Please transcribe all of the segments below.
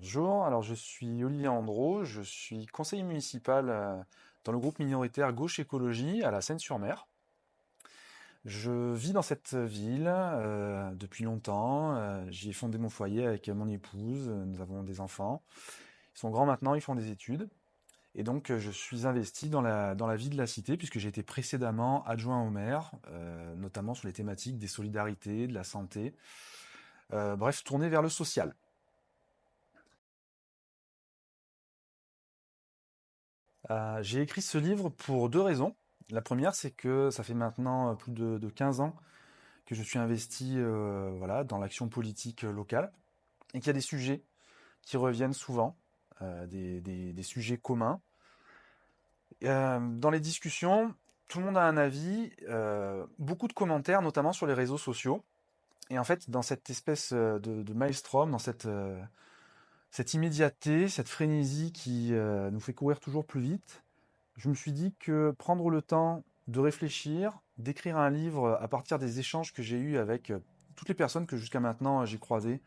Bonjour, alors je suis Olivier Andro, je suis conseiller municipal dans le groupe minoritaire Gauche Écologie à la Seine-sur-Mer. Je vis dans cette ville depuis longtemps, j'y ai fondé mon foyer avec mon épouse, nous avons des enfants. Ils sont grands maintenant, ils font des études. Et donc je suis investi dans la vie de la cité puisque j'ai été précédemment adjoint au maire, notamment sur les thématiques des solidarités, de la santé, bref, tourné vers le social. J'ai écrit ce livre pour deux raisons. La première, c'est que ça fait maintenant plus de 15 ans que je suis investi voilà, dans l'action politique locale et qu'il y a des sujets qui reviennent souvent, des sujets communs. Dans les discussions, tout le monde a un avis, beaucoup de commentaires, notamment sur les réseaux sociaux. Et en fait, dans cette espèce de maelstrom, dans cette immédiateté, cette frénésie qui nous fait courir toujours plus vite, je me suis dit que prendre le temps de réfléchir, d'écrire un livre à partir des échanges que j'ai eus avec toutes les personnes que jusqu'à maintenant j'ai croisées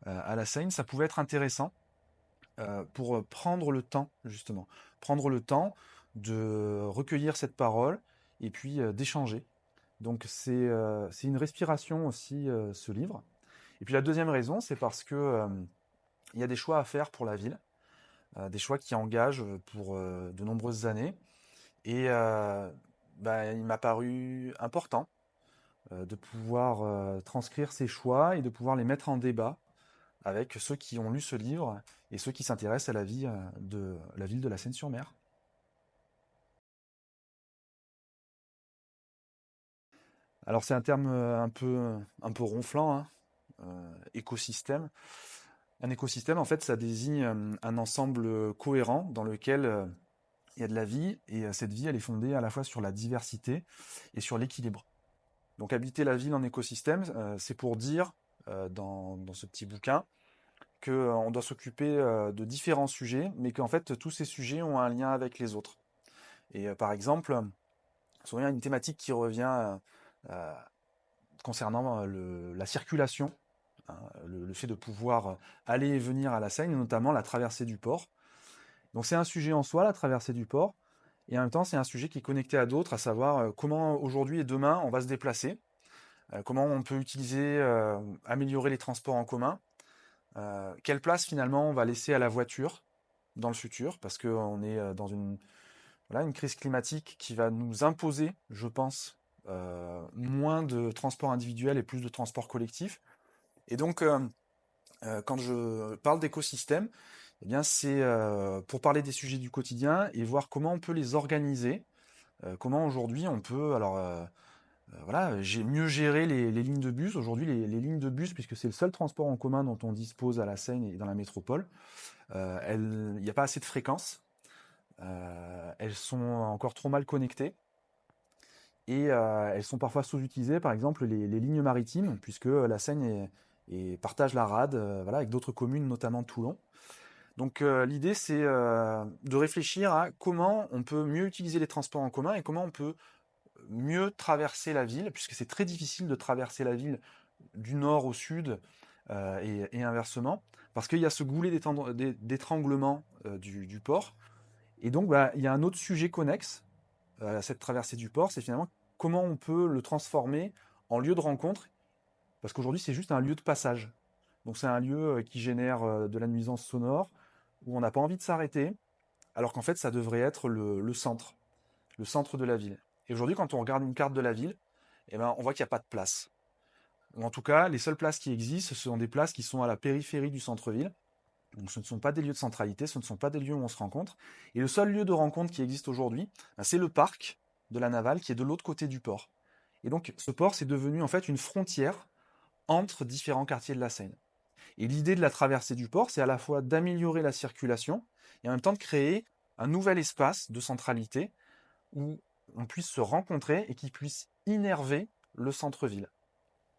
à la Seine, ça pouvait être intéressant pour prendre le temps, justement. Prendre le temps de recueillir cette parole et puis d'échanger. Donc c'est une respiration aussi, ce livre. Et puis la deuxième raison, c'est parce que il y a des choix à faire pour la ville, des choix qui engagent pour de nombreuses années. Et bah, il m'a paru important de pouvoir transcrire ces choix et de pouvoir les mettre en débat avec ceux qui ont lu ce livre et ceux qui s'intéressent à la vie de la ville de la Seine-sur-Mer. Alors c'est un terme un peu ronflant, hein, écosystème. Un écosystème, en fait, ça désigne un ensemble cohérent dans lequel il y a de la vie et cette vie, elle est fondée à la fois sur la diversité et sur l'équilibre. Donc habiter la ville en écosystème, c'est pour dire, dans ce petit bouquin, qu'on doit s'occuper de différents sujets, mais qu'en fait tous ces sujets ont un lien avec les autres. Et par exemple, souvent il y a une thématique qui revient euh, concernant la circulation, hein, le fait de pouvoir aller et venir à la Seine, et notamment la traversée du port. Donc c'est un sujet en soi, la traversée du port, et en même temps c'est un sujet qui est connecté à d'autres, à savoir comment aujourd'hui et demain on va se déplacer, comment on peut utiliser, améliorer les transports en commun, quelle place finalement on va laisser à la voiture dans le futur, parce qu'on est dans voilà, une crise climatique qui va nous imposer, je pense, moins de transports individuels et plus de transports collectifs. Et donc, quand je parle d'écosystème, eh bien, c'est pour parler des sujets du quotidien et voir comment on peut les organiser, comment aujourd'hui on peut, alors voilà, j'ai mieux géré les lignes de bus. Aujourd'hui, les lignes de bus, puisque c'est le seul transport en commun dont on dispose à la Seine et dans la métropole, il n'y a pas assez de fréquences. Elles sont encore trop mal connectées et elles sont parfois sous-utilisées. Par exemple, les lignes maritimes, puisque la Seine partage la rade voilà, avec d'autres communes, notamment Toulon. Donc l'idée, c'est de réfléchir à comment on peut mieux utiliser les transports en commun et comment on peut mieux traverser la ville, puisque c'est très difficile de traverser la ville du nord au sud et inversement, parce qu'il y a ce goulet d'étranglement du port. Et donc, bah, il y a un autre sujet connexe à cette traversée du port, c'est finalement comment on peut le transformer en lieu de rencontre, parce qu'aujourd'hui, c'est juste un lieu de passage. Donc, c'est un lieu qui génère de la nuisance sonore, où on n'a pas envie de s'arrêter, alors qu'en fait, ça devrait être le centre de la ville. Et aujourd'hui, quand on regarde une carte de la ville, eh ben, on voit qu'il n'y a pas de place. Ou en tout cas, les seules places qui existent, ce sont des places qui sont à la périphérie du centre-ville. Donc ce ne sont pas des lieux de centralité, ce ne sont pas des lieux où on se rencontre. Et le seul lieu de rencontre qui existe aujourd'hui, ben, c'est le parc de la Navale qui est de l'autre côté du port. Et donc ce port, c'est devenu en fait une frontière entre différents quartiers de la Seine. Et l'idée de la traversée du port, c'est à la fois d'améliorer la circulation et en même temps de créer un nouvel espace de centralité où on puisse se rencontrer et qui puisse innerver le centre-ville.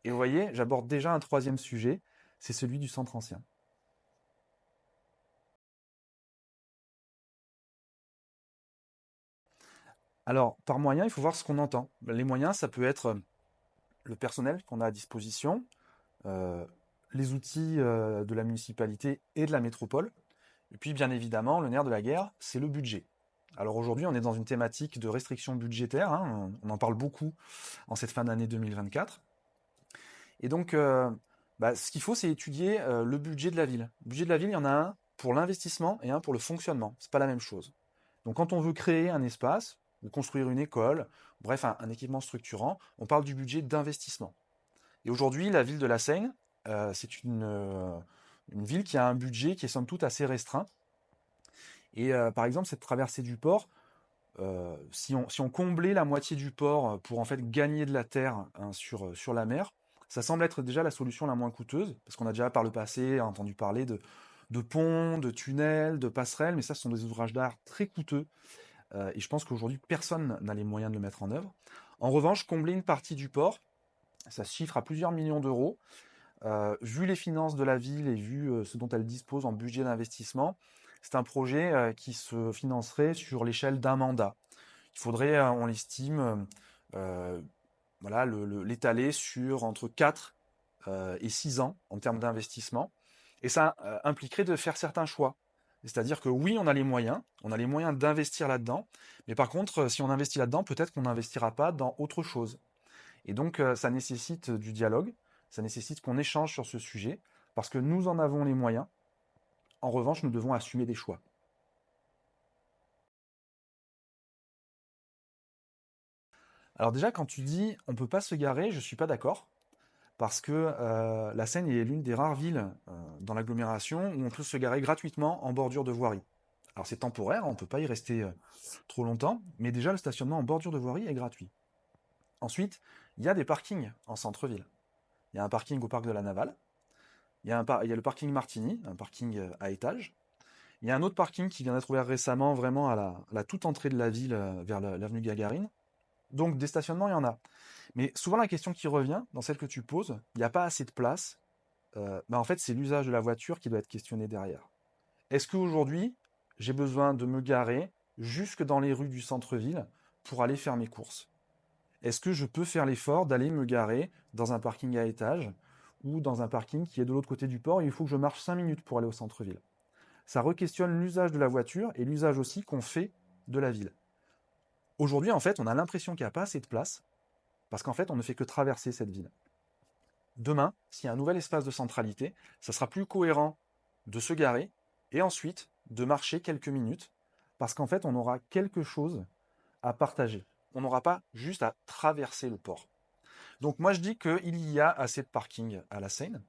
Et vous voyez, j'aborde déjà un troisième sujet, c'est celui du centre ancien. Alors, par moyen, il faut voir ce qu'on entend. Les moyens, ça peut être le personnel qu'on a à disposition, euh, les outils de la municipalité et de la métropole. Et puis, bien évidemment, le nerf de la guerre, c'est le budget. Alors aujourd'hui, on est dans une thématique de restriction budgétaire, hein, on en parle beaucoup en cette fin d'année 2024. Et donc, ce qu'il faut, c'est étudier le budget de la ville. Le budget de la ville, il y en a un pour l'investissement et un pour le fonctionnement. C'est pas la même chose. Donc quand on veut créer un espace, ou construire une école, bref, un équipement structurant, on parle du budget d'investissement. Et aujourd'hui, la ville de La Seigne, c'est une ville qui a un budget qui est somme toute assez restreint. Et par exemple, cette traversée du port, si on comblait la moitié du port pour en fait gagner de la terre, hein, sur la mer, ça semble être déjà la solution la moins coûteuse, parce qu'on a déjà par le passé entendu parler de ponts, de tunnels, de passerelles, mais ça, ce sont des ouvrages d'art très coûteux, et je pense qu'aujourd'hui, personne n'a les moyens de le mettre en œuvre. En revanche, combler une partie du port, ça se chiffre à plusieurs millions d'euros. Vu les finances de la ville et vu ce dont elle dispose en budget d'investissement, c'est un projet qui se financerait sur l'échelle d'un mandat. Il faudrait, on l'estime, voilà, l'étaler sur entre 4 et 6 ans en termes d'investissement. Et ça impliquerait de faire certains choix. C'est-à-dire que oui, on a les moyens d'investir là-dedans, mais par contre, si on investit là-dedans, peut-être qu'on n'investira pas dans autre chose. Et donc, ça nécessite du dialogue, ça nécessite qu'on échange sur ce sujet, parce que nous en avons les moyens. En revanche, nous devons assumer des choix. Alors déjà, quand tu dis on ne peut pas se garer, je ne suis pas d'accord, parce que la Seine est l'une des rares villes dans l'agglomération où on peut se garer gratuitement en bordure de voirie. Alors c'est temporaire, on ne peut pas y rester trop longtemps, mais déjà le stationnement en bordure de voirie est gratuit. Ensuite, il y a des parkings en centre-ville. Il y a un parking au parc de la Navale, il y a le parking Martigny, un parking à étage. Il y a un autre parking qui vient d'être ouvert récemment, vraiment à la toute entrée de la ville, vers l'avenue Gagarine. Donc des stationnements, il y en a. Mais souvent la question qui revient, dans celle que tu poses, il n'y a pas assez de place. En fait, c'est l'usage de la voiture qui doit être questionné derrière. Est-ce qu'aujourd'hui, j'ai besoin de me garer jusque dans les rues du centre-ville pour aller faire mes courses? Est-ce que je peux faire l'effort d'aller me garer dans un parking à étage ou dans un parking qui est de l'autre côté du port et il faut que je marche 5 minutes pour aller au centre-ville? Ça re-questionne l'usage de la voiture et l'usage aussi qu'on fait de la ville. Aujourd'hui, en fait, on a l'impression qu'il n'y a pas assez de place parce qu'en fait, on ne fait que traverser cette ville. Demain, s'il y a un nouvel espace de centralité, ça sera plus cohérent de se garer et ensuite de marcher quelques minutes parce qu'en fait, on aura quelque chose à partager. On n'aura pas juste à traverser le port. Donc moi, je dis qu'il y a assez de parking à la Seine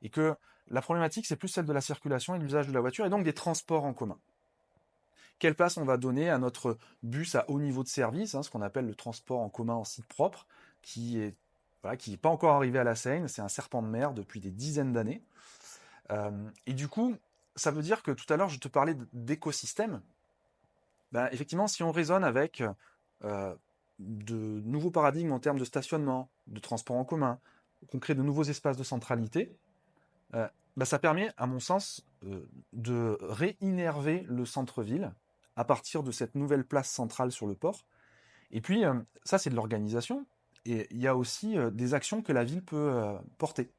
et que la problématique, c'est plus celle de la circulation et de l'usage de la voiture et donc des transports en commun. Quelle place on va donner à notre bus à haut niveau de service, hein, ce qu'on appelle le transport en commun en site propre, qui est voilà, qui n'est pas encore arrivé à la Seine, c'est un serpent de mer depuis des dizaines d'années. Et du coup, ça veut dire que tout à l'heure, je te parlais d'écosystème. Ben, effectivement, si on raisonne avec euh, de nouveaux paradigmes en termes de stationnement, de transport en commun, qu'on crée de nouveaux espaces de centralité, ça permet, à mon sens, de réinnerver le centre-ville à partir de cette nouvelle place centrale sur le port. Et puis, ça, c'est de l'organisation. Et il y a aussi des actions que la ville peut porter,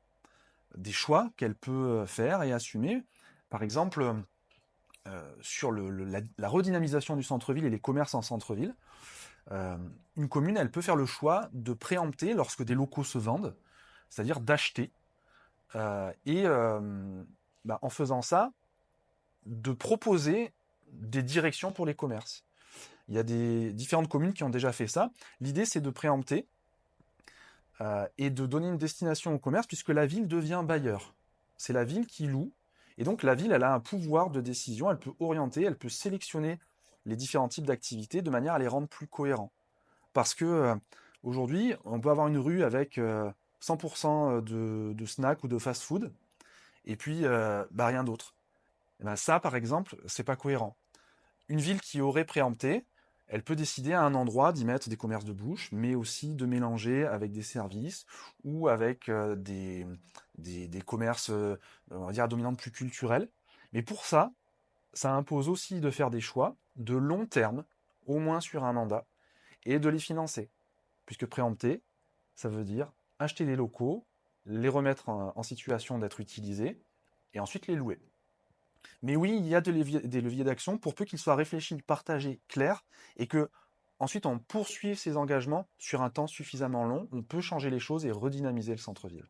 des choix qu'elle peut faire et assumer. Par exemple, sur la redynamisation du centre-ville et les commerces en centre-ville, euh, une commune, elle peut faire le choix de préempter lorsque des locaux se vendent, c'est-à-dire d'acheter. En faisant ça, de proposer des directions pour les commerces. Il y a des différentes communes qui ont déjà fait ça. L'idée, c'est de préempter et de donner une destination au commerce puisque la ville devient bailleur. C'est la ville qui loue. Et donc la ville, elle a un pouvoir de décision, elle peut orienter, elle peut sélectionner les différents types d'activités de manière à les rendre plus cohérents. Parce que aujourd'hui, on peut avoir une rue avec 100% de snacks ou de fast-food, et puis rien d'autre. Et ben ça, par exemple, c'est pas cohérent. Une ville qui aurait préempté, elle peut décider à un endroit d'y mettre des commerces de bouche, mais aussi de mélanger avec des services ou avec des commerces, on va dire, à dominante plus culturelle. Mais pour ça, ça impose aussi de faire des choix de long terme, au moins sur un mandat, et de les financer. Puisque préempter, ça veut dire acheter des locaux les remettre en situation d'être utilisés, et ensuite les louer. Mais oui, il y a des leviers d'action pour peu qu'ils soient réfléchis, partagés, clairs, et que ensuite on poursuive ces engagements sur un temps suffisamment long. On peut changer les choses et redynamiser le centre-ville.